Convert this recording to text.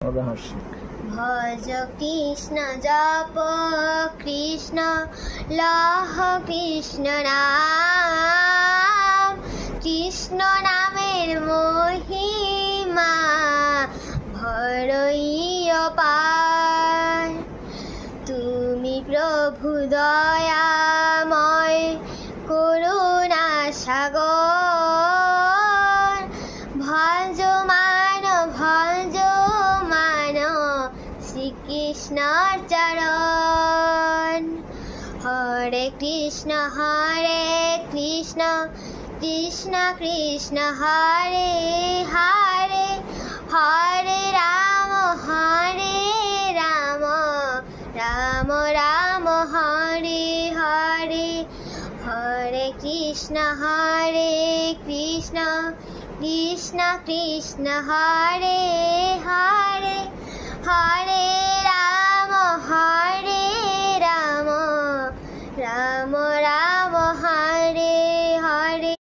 ভজ কৃষ্ণ জপ কৃষ্ণ লহ কৃষ্ণ নাম, কৃষ্ণ নামের মহিমা বড়ই অপার। তুমি প্রভু দয়াময় করুণা সাগর, ভজ মান শ্রীকৃষ্ণর চরণ। হরে কৃষ্ণ কৃষ্ণ কৃষ্ণ হরে হরে, হরে রাম রাম রাম হরে হরে। হরে কৃষ্ণ কৃষ্ণ কৃষ্ণ হরে হরে।